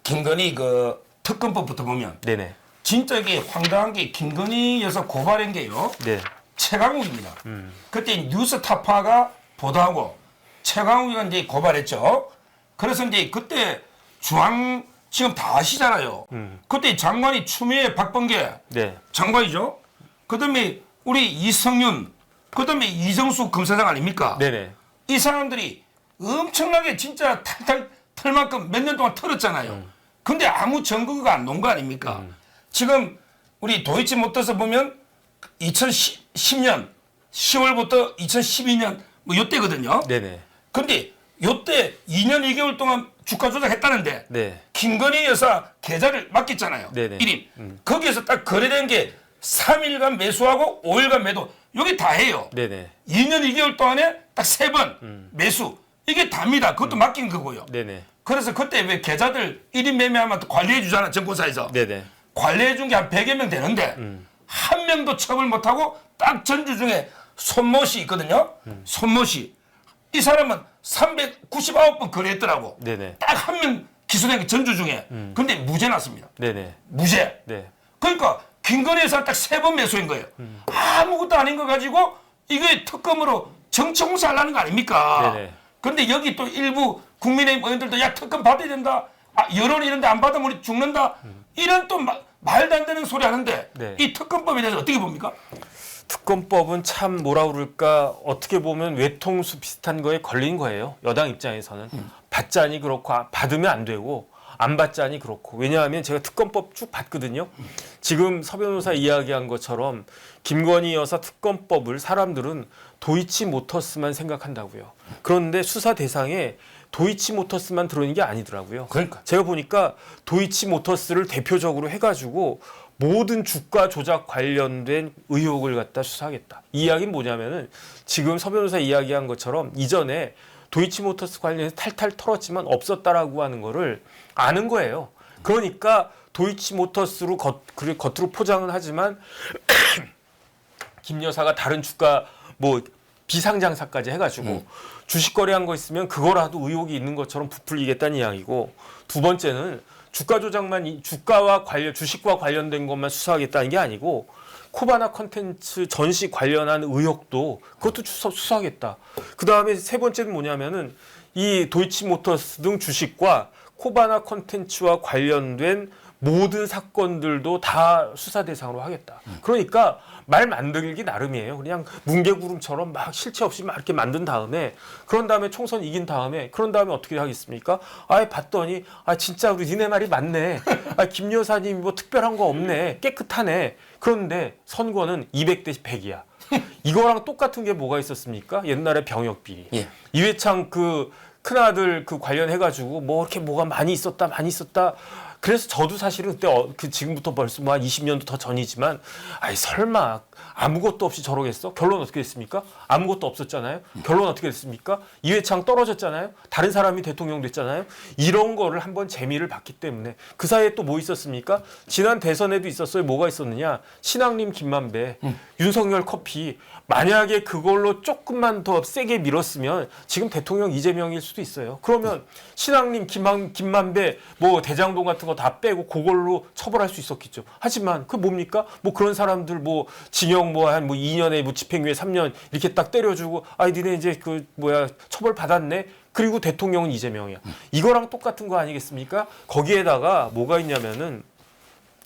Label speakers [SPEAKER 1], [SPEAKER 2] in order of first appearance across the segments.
[SPEAKER 1] 김건희 그 특검법부터 보면
[SPEAKER 2] 네네.
[SPEAKER 1] 진짜 이게 황당한 게 김건희에서 고발한 게요.
[SPEAKER 2] 네.
[SPEAKER 1] 최강욱입니다. 그때 뉴스타파가 보도하고 최강욱이가 이제 고발했죠. 그래서 이제 그때 중앙 지금 다 아시잖아요. 그때 장관이 추미애 박범계
[SPEAKER 2] 네.
[SPEAKER 1] 장관이죠. 그다음에 우리 이성윤, 그다음에 이정수 검사장 아닙니까?
[SPEAKER 2] 네네.
[SPEAKER 1] 이 사람들이 엄청나게 진짜 탈탈 털 만큼 몇 년 동안 털었잖아요. 근데 아무 증거가 안 나온 거 아닙니까? 지금 우리 도이치모터스 보면 2010년 10월부터 2012년 뭐 요때거든요.
[SPEAKER 2] 네네.
[SPEAKER 1] 근데 요때 2년 2개월 동안 주가 조작했다는데
[SPEAKER 2] 네.
[SPEAKER 1] 김건희 여사 계좌를 맡겼잖아요.
[SPEAKER 2] 네네.
[SPEAKER 1] 1인. 거기에서 딱 거래된 게 3일간 매수하고 5일간 매도. 이게 다예요.
[SPEAKER 2] 네네.
[SPEAKER 1] 2년 2개월 동안에 딱 3번 매수. 이게 답니다. 그것도 맡긴 거고요.
[SPEAKER 2] 네네.
[SPEAKER 1] 그래서 그때 왜 계좌들 1인 매매하면 또 관리해 주잖아. 정권사에서.
[SPEAKER 2] 네네.
[SPEAKER 1] 관리해 준 게 한 100여 명 되는데 한 명도 처벌 못하고 딱 전주 중에 손모 씨 있거든요. 손모 씨. 이 사람은 399번 거래했더라고.
[SPEAKER 2] 네네.
[SPEAKER 1] 딱 한 명 기소된 게 전주 중에. 근데 무죄 났습니다.
[SPEAKER 2] 네네.
[SPEAKER 1] 무죄.
[SPEAKER 2] 네.
[SPEAKER 1] 그러니까 김건희에서 딱 3번 매수인 거예요. 아무것도 아닌 거 가지고 이게 특검으로 정치 홍사하려는 거 아닙니까?
[SPEAKER 2] 네네.
[SPEAKER 1] 그런데 여기 또 일부 국민의힘 의원들도 야 특검 받아야 된다. 아, 여론이 이런데 안 받으면 우리 죽는다. 이런 또 말도 안 되는 소리 하는데
[SPEAKER 2] 네.
[SPEAKER 1] 이 특검법에 대해서 어떻게 봅니까?
[SPEAKER 2] 특검법은 참 뭐라 그럴까 어떻게 보면 외통수 비슷한 거에 걸린 거예요. 여당 입장에서는 받자니 그렇고 받으면 안 되고 안 받자니 그렇고. 왜냐하면 제가 특검법 쭉 봤거든요. 지금 서 변호사 이야기한 것처럼 김건희 여사 특검법을 사람들은 도이치모터스만 생각한다고요. 그런데 수사 대상에 도이치모터스만 들어있는 게 아니더라고요.
[SPEAKER 1] 그러니까.
[SPEAKER 2] 제가 보니까 도이치모터스를 대표적으로 해가지고 모든 주가 조작 관련된 의혹을 갖다 수사하겠다. 이 이야기는 뭐냐면은 지금 서 변호사 이야기한 것처럼 이전에 도이치모터스 관련해서 탈탈 털었지만 없었다라고 하는 거를 아는 거예요. 그러니까 도이치모터스로 겉으로 포장은 하지만 김 여사가 다른 주가 뭐 비상장사까지 해가지고 주식 거래한 거 있으면 그거라도 의혹이 있는 것처럼 부풀리겠다는 이야기고, 두 번째는 주가 조작만 주가와 주식과 관련된 것만 수사하겠다는 게 아니고 코바나 컨텐츠 전시 관련한 의혹도 그것도 수사하겠다. 그 다음에 세 번째는 뭐냐면은 이 도이치모터스 등 주식과 코바나 컨텐츠와 관련된 모든 사건들도 다 수사 대상으로 하겠다. 그러니까 말 만들기 나름이에요. 그냥 뭉게구름처럼 막 실체 없이 막 이렇게 만든 다음에, 그런 다음에 총선 이긴 다음에, 그런 다음에 어떻게 하겠습니까? 아예 봤더니 진짜 우리 니네 말이 맞네. 김 여사님 뭐 특별한 거 없네. 깨끗하네. 그런데 선거는 200대 100이야. 이거랑 똑같은 게 뭐가 있었습니까? 옛날에 병역 비리.
[SPEAKER 1] 예.
[SPEAKER 2] 이회창 그 큰아들 그 관련해가지고 뭐 이렇게 뭐가 많이 있었다. 그래서 저도 사실은 그때 지금부터 벌써 뭐 한 20년도 더 전이지만 설마 아무것도 없이 저러겠어? 결론 어떻게 됐습니까? 아무것도 없었잖아요. 결론 어떻게 됐습니까? 이회창 떨어졌잖아요. 다른 사람이 대통령 됐잖아요. 이런 거를 한번 재미를 봤기 때문에. 그 사이에 또 뭐 있었습니까? 지난 대선에도 있었어요. 뭐가 있었느냐? 신앙님 김만배, 윤석열 커피. 만약에 그걸로 조금만 더 세게 밀었으면 지금 대통령 이재명일 수도 있어요. 그러면 신앙님 김만배 뭐 대장동 같은 거 다 빼고 그걸로 처벌할 수 있었겠죠. 하지만 그 뭡니까? 뭐 그런 사람들 뭐 징역 뭐 한 2년에 뭐 집행유예 3년 이렇게 딱 때려주고 니네 이제 처벌 받았네. 그리고 대통령은 이재명이야. 이거랑 똑같은 거 아니겠습니까? 거기에다가 뭐가 있냐면은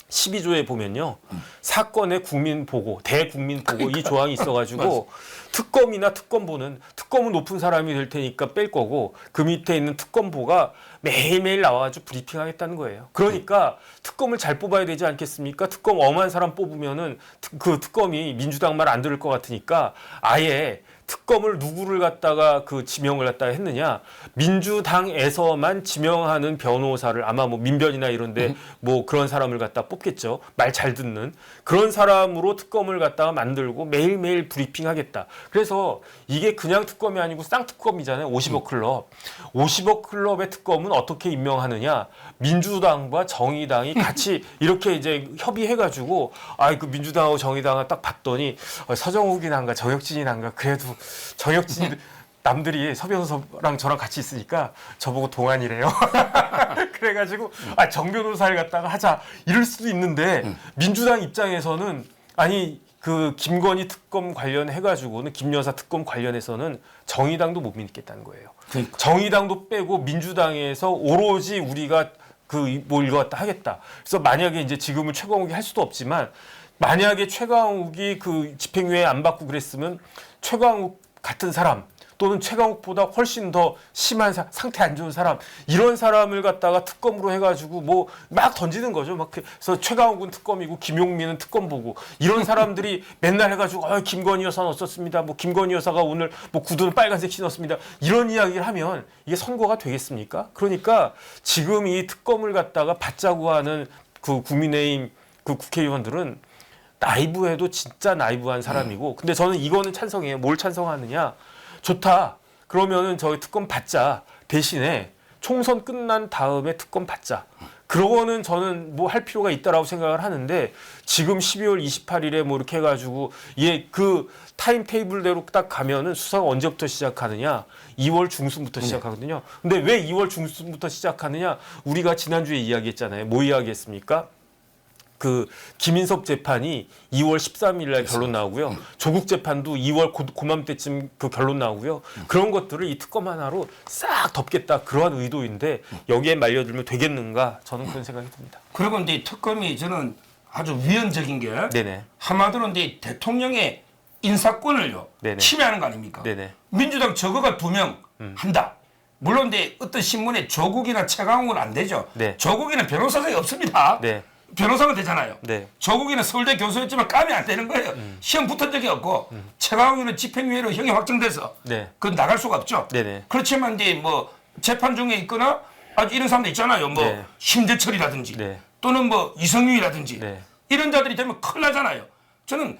[SPEAKER 2] 12조에 보면요. 사건의 국민보고, 대국민보고 이 조항이 있어가지고 특검이나 특검보는 특검은 높은 사람이 될 테니까 뺄 거고 그 밑에 있는 특검보가 매일매일 나와가지고 브리핑하겠다는 거예요. 그러니까 특검을 잘 뽑아야 되지 않겠습니까? 특검 엄한 사람 뽑으면은 그 특검이 민주당 말 안 들을 것 같으니까 아예 특검을 누구를 갖다가 지명을 갖다가 했느냐? 민주당에서만 지명하는 변호사를 아마 뭐 민변이나 이런데 뭐 그런 사람을 갖다 뽑겠죠. 말 잘 듣는 그런 사람으로 특검을 갖다가 만들고 매일매일 브리핑하겠다. 그래서 이게 그냥 특검이 아니고 쌍특검이잖아요. 50억 클럽. 50억 클럽의 특검은 어떻게 임명하느냐? 민주당과 정의당이 같이 이렇게 이제 협의해가지고 그 민주당하고 정의당을 딱 봤더니 서정욱이 난가 정혁진이 난가 그래도 정혁진이 남들이 서 변호사랑 저랑 같이 있으니까 저보고 동안이래요. 그래가지고 정 변호사를 갖다가 하자 이럴 수도 있는데 민주당 입장에서는 아니 그 김건희 특검 관련해가지고는 김 여사 특검 관련해서는 정의당도 못 믿겠다는 거예요.
[SPEAKER 1] 그러니까.
[SPEAKER 2] 정의당도 빼고 민주당에서 오로지 우리가 뭐 이거 갖다 하겠다. 그래서 만약에 이제 지금은 최강욱이 할 수도 없지만 만약에 최강욱이 그 집행유예 안 받고 그랬으면 최강욱 같은 사람 또는 최강욱보다 훨씬 더 심한 상태 안 좋은 사람 이런 사람을 갖다가 특검으로 해가지고 뭐 막 던지는 거죠. 막 그래서 최강욱은 특검이고 김용민은 특검 보고 이런 사람들이 맨날 해가지고 김건희 여사는 어떻습니다. 뭐 김건희 여사가 오늘 뭐 구두는 빨간색 신었습니다. 이런 이야기를 하면 이게 선거가 되겠습니까? 그러니까 지금 이 특검을 갖다가 받자고 하는 그 국민의힘 그 국회의원들은 나이브해도 진짜 나이브한 사람이고 근데 저는 이거는 찬성해요. 뭘 찬성하느냐? 좋다. 그러면은 저희 특검 받자. 대신에 총선 끝난 다음에 특검 받자. 그러고는 저는 뭐 할 필요가 있다라고 생각을 하는데 지금 12월 28일에 뭐 이렇게 해가지고 그 타임 테이블대로 딱 가면은 수사가 언제부터 시작하느냐? 2월 중순부터 시작하거든요. 근데 왜 2월 중순부터 시작하느냐? 우리가 지난주에 이야기했잖아요. 뭐 이야기했습니까? 그 김인섭 재판이 2월 13일 날 결론 나오고요. 조국 재판도 2월 고맘때쯤 그 결론 나오고요. 그런 것들을 이 특검 하나로 싹 덮겠다 그러한 의도인데 여기에 말려들면 되겠는가 저는 그런 생각이 듭니다.
[SPEAKER 1] 그리고 이제 특검이 저는 아주 위헌적인 게
[SPEAKER 2] 네네.
[SPEAKER 1] 한마디로 이제 대통령의 인사권을요
[SPEAKER 2] 네네.
[SPEAKER 1] 침해하는 거 아닙니까?
[SPEAKER 2] 네네.
[SPEAKER 1] 민주당 저거가 2명 한다. 물론 이제 어떤 신문에 조국이나 최강욱은 안 되죠.
[SPEAKER 2] 네.
[SPEAKER 1] 조국이는 변호사장이 없습니다.
[SPEAKER 2] 네.
[SPEAKER 1] 변호사가 되잖아요.
[SPEAKER 2] 네.
[SPEAKER 1] 조국이는 서울대 교수였지만 감이 안 되는 거예요. 시험 붙은 적이 없고 최강욱은 집행유예로 형이 확정돼서
[SPEAKER 2] 네.
[SPEAKER 1] 그건 나갈 수가 없죠.
[SPEAKER 2] 네네.
[SPEAKER 1] 그렇지만 이제 뭐 재판 중에 있거나 아주 이런 사람도 있잖아요. 뭐
[SPEAKER 2] 네.
[SPEAKER 1] 심재철이라든지
[SPEAKER 2] 네.
[SPEAKER 1] 또는 뭐 이성윤이라든지
[SPEAKER 2] 네.
[SPEAKER 1] 이런 자들이 되면 큰일 나잖아요. 저는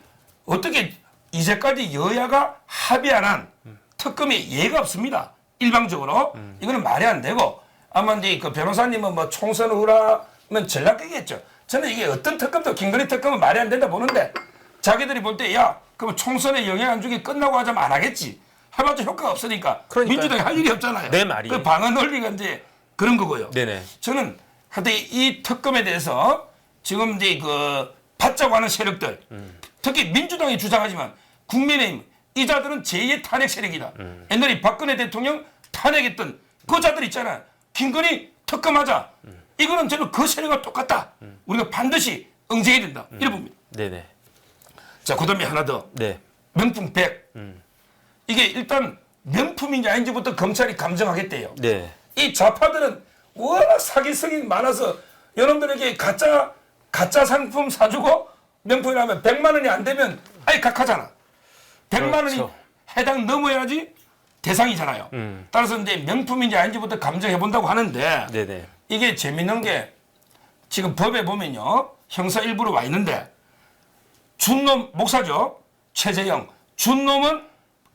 [SPEAKER 1] 어떻게 이제까지 여야가 합의 안 한 특검에 예가 없습니다. 일방적으로 이거는 말이 안 되고 아마 이제 그 변호사님은 뭐 총선 후라면 전략극이겠죠. 저는 이게 어떤 특검도 김건희 특검은 말이 안 된다 보는데 자기들이 볼 때 야 그러면 총선에 영향 안 주게 끝나고 하자면 안 하겠지. 해봤자 효과가 없으니까
[SPEAKER 2] 그러니까요.
[SPEAKER 1] 민주당이 할 일이 없잖아요.
[SPEAKER 2] 내 말이.
[SPEAKER 1] 그 방어 논리가 이제 그런 거고요.
[SPEAKER 2] 네네.
[SPEAKER 1] 저는 하여튼 이 특검에 대해서 지금 이제 그 받자고 하는 세력들 특히 민주당이 주장하지만 국민의힘 이 자들은 제2의 탄핵 세력이다. 옛날에 박근혜 대통령 탄핵했던 그 자들 있잖아요. 김건희 특검하자. 이거는 저는 그 세력과 똑같다. 우리가 반드시 응징해야 된다. 이래 봅니다.
[SPEAKER 2] 네네.
[SPEAKER 1] 자, 그 다음에 하나 더.
[SPEAKER 2] 네.
[SPEAKER 1] 명품 100. 이게 일단 명품인지 아닌지부터 검찰이 감정하겠대요.
[SPEAKER 2] 네.
[SPEAKER 1] 이 좌파들은 워낙 사기성이 많아서 여러분들에게 가짜 상품 사주고 명품이라면 100만 원이 안 되면 아예 각하잖아. 100만 원이
[SPEAKER 2] 그렇죠.
[SPEAKER 1] 해당 넘어야지 대상이잖아요. 따라서 이제 명품인지 아닌지부터 감정해 본다고 하는데
[SPEAKER 2] 네네.
[SPEAKER 1] 이게 재밌는 게 지금 법에 보면요. 형사 일부로 와 있는데 준놈 목사죠. 최재형. 준놈은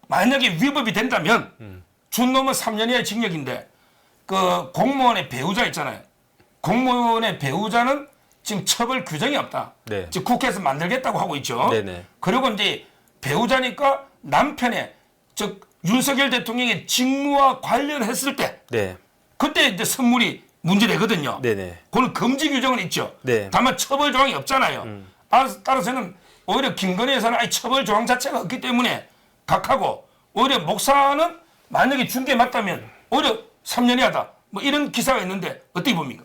[SPEAKER 1] 만약에 위법이 된다면 준놈은 3년 이하의 징역인데 그 공무원의 배우자 있잖아요. 공무원의 배우자는 지금 처벌 규정이 없다.
[SPEAKER 2] 네.
[SPEAKER 1] 지금 국회에서 만들겠다고 하고 있죠.
[SPEAKER 2] 네네.
[SPEAKER 1] 그리고 이제 배우자니까 남편의 즉 윤석열 대통령의 직무와 관련했을 때
[SPEAKER 2] 네.
[SPEAKER 1] 그때 이제 선물이 문제되거든요.
[SPEAKER 2] 네네.
[SPEAKER 1] 그건 금지 규정은 있죠.
[SPEAKER 2] 네.
[SPEAKER 1] 다만 처벌 조항이 없잖아요. 따라서는 오히려 김건희 여사는 아예 처벌 조항 자체가 없기 때문에 각하고 오히려 목사는 만약에 준 게 맞다면 오히려 3년 이하다. 뭐 이런 기사가 있는데 어떻게 봅니까?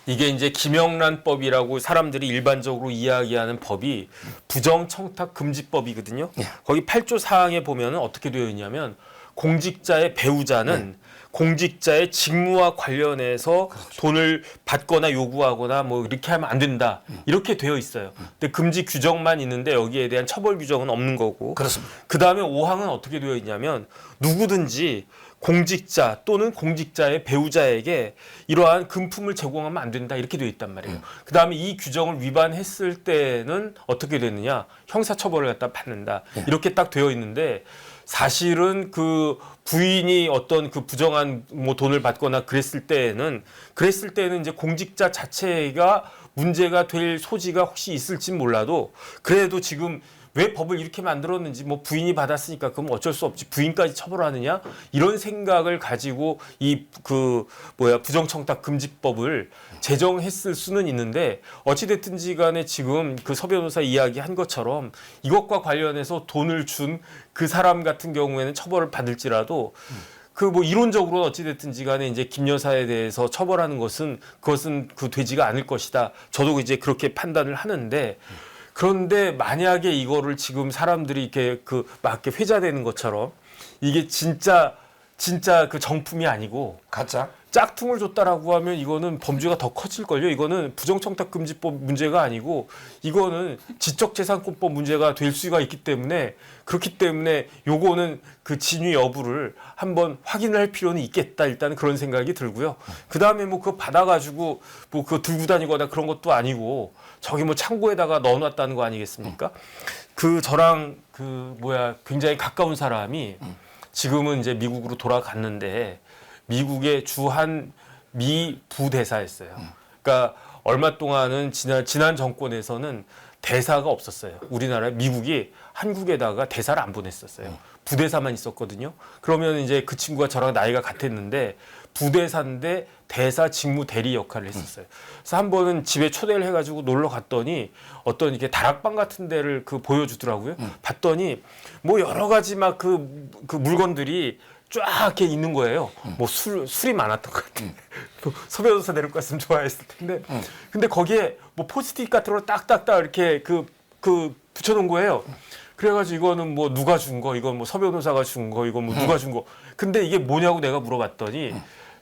[SPEAKER 2] 이게 이제 김영란법이라고 사람들이 일반적으로 이야기하는 법이 부정청탁 금지법이거든요. 거기 8조 사항에 보면은 어떻게 되어 있냐면 공직자의 배우자는 공직자의 직무와 관련해서 돈을 받거나 요구하거나 뭐 이렇게 하면 안 된다. 이렇게 되어 있어요. 근데 금지 규정만 있는데 여기에 대한 처벌 규정은 없는 거고.
[SPEAKER 1] 그렇습니다.
[SPEAKER 2] 그다음에 5항은 어떻게 되어 있냐면 누구든지 공직자 또는 공직자의 배우자에게 이러한 금품을 제공하면 안 된다 이렇게 되어 있단 말이에요. 그다음에 이 규정을 위반했을 때는 어떻게 되느냐 형사처벌을 갖다 받는다 이렇게 딱 되어 있는데 사실은 그 부인이 어떤 그 부정한 뭐 돈을 받거나 그랬을 때는 이제 공직자 자체가 문제가 될 소지가 혹시 있을진 몰라도 그래도 지금 왜 법을 이렇게 만들었는지 뭐 부인이 받았으니까 그럼 어쩔 수 없지 부인까지 처벌하느냐 이런 생각을 가지고 이 부정청탁 금지법을 제정했을 수는 있는데 어찌됐든지 간에 지금 그 서 변호사 이야기한 것처럼 이것과 관련해서 돈을 준 그 사람 같은 경우에는 처벌을 받을지라도 그 뭐 이론적으로 어찌됐든지 간에 이제 김 여사에 대해서 처벌하는 것은 그것은 그 되지가 않을 것이다. 저도 이제 그렇게 판단을 하는데 그런데 만약에 이거를 지금 사람들이 이렇게 막 이렇게 회자되는 것처럼 이게 진짜 그 정품이 아니고
[SPEAKER 1] 가짜?
[SPEAKER 2] 짝퉁을 줬다라고 하면 이거는 범죄가 더 커질걸요. 이거는 부정청탁금지법 문제가 아니고 이거는 지적재산권법 문제가 될 수가 있기 때문에 그렇기 때문에 요거는 그 진위 여부를 한번 확인을 할 필요는 있겠다. 일단 그런 생각이 들고요. 그 다음에 뭐 그거 받아가지고 뭐 그거 들고 다니거나 그런 것도 아니고 저기 뭐 창고에다가 넣어놨다는 거 아니겠습니까? 그 저랑 굉장히 가까운 사람이 지금은 이제 미국으로 돌아갔는데 미국의 주한 미 부대사였어요. 그러니까 얼마 동안은 지난 정권에서는 대사가 없었어요. 우리나라 미국이 한국에다가 대사를 안 보냈었어요. 부대사만 있었거든요. 그러면 이제 그 친구가 저랑 나이가 같았는데 부대사인데 대사 직무 대리 역할을 했었어요. 그래서 한 번은 집에 초대를 해가지고 놀러 갔더니 어떤 이렇게 다락방 같은 데를 보여주더라고요. 봤더니 뭐 여러 가지 막 그 물건들이 쫙 이렇게 있는 거예요. 뭐 술이 많았던 것 같아. 서 변호사 데리고 갔으면 좋아했을 텐데. 근데 거기에 뭐 포스트잇 같은 걸 딱딱딱 이렇게 붙여놓은 거예요. 그래가지고 이거는 뭐 누가 준 거, 이건 뭐 서 변호사가 준 거, 이건 뭐 누가 준 거. 근데 이게 뭐냐고 내가 물어봤더니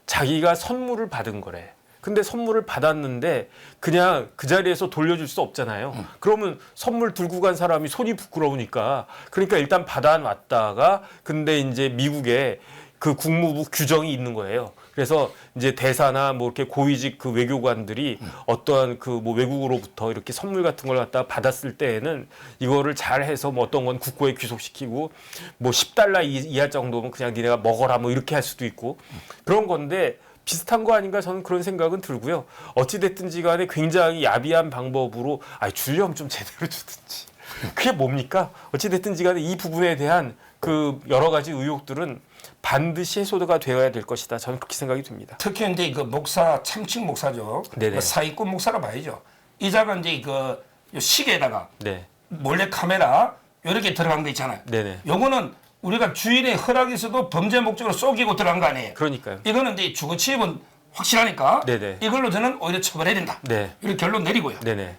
[SPEAKER 2] 자기가 선물을 받은 거래. 근데 선물을 받았는데 그냥 그 자리에서 돌려줄 수 없잖아요. 그러면 선물 들고 간 사람이 손이 부끄러우니까 그러니까 일단 받아놨다가 근데 이제 미국에 그 국무부 규정이 있는 거예요. 그래서 이제 대사나 뭐 이렇게 고위직 그 외교관들이 어떠한 그 뭐 외국으로부터 이렇게 선물 같은 걸 갖다 받았을 때에는 이거를 잘 해서 뭐 어떤 건 국고에 귀속시키고 뭐 $10 이하 정도면 그냥 니네가 먹어라 뭐 이렇게 할 수도 있고 그런 건데 비슷한 거 아닌가 저는 그런 생각은 들고요. 어찌됐든지 간에 굉장히 야비한 방법으로 주려면 좀 제대로 주든지. 그게 뭡니까? 어찌됐든지 간에 이 부분에 대한 그 여러 가지 의혹들은 반드시 해소가 되어야 될 것이다. 저는 그렇게 생각이 듭니다.
[SPEAKER 1] 특히 이제 그 목사 참칭 목사죠.
[SPEAKER 2] 네네.
[SPEAKER 1] 그 사기꾼 목사라 봐야죠. 이자가 이제 그 시계에다가
[SPEAKER 2] 네.
[SPEAKER 1] 몰래 카메라 이렇게 들어간 거 있잖아요.
[SPEAKER 2] 네네.
[SPEAKER 1] 요거는 우리가 주인의 허락이 있어도 범죄 목적으로 쏘기고 들어간 거 아니에요.
[SPEAKER 2] 그러니까요.
[SPEAKER 1] 이거는 이제 주거 침입은 확실하니까
[SPEAKER 2] 네네.
[SPEAKER 1] 이걸로 저는 오히려 처벌해야 된다.
[SPEAKER 2] 네.
[SPEAKER 1] 이렇게 결론 내리고요.
[SPEAKER 2] 네네.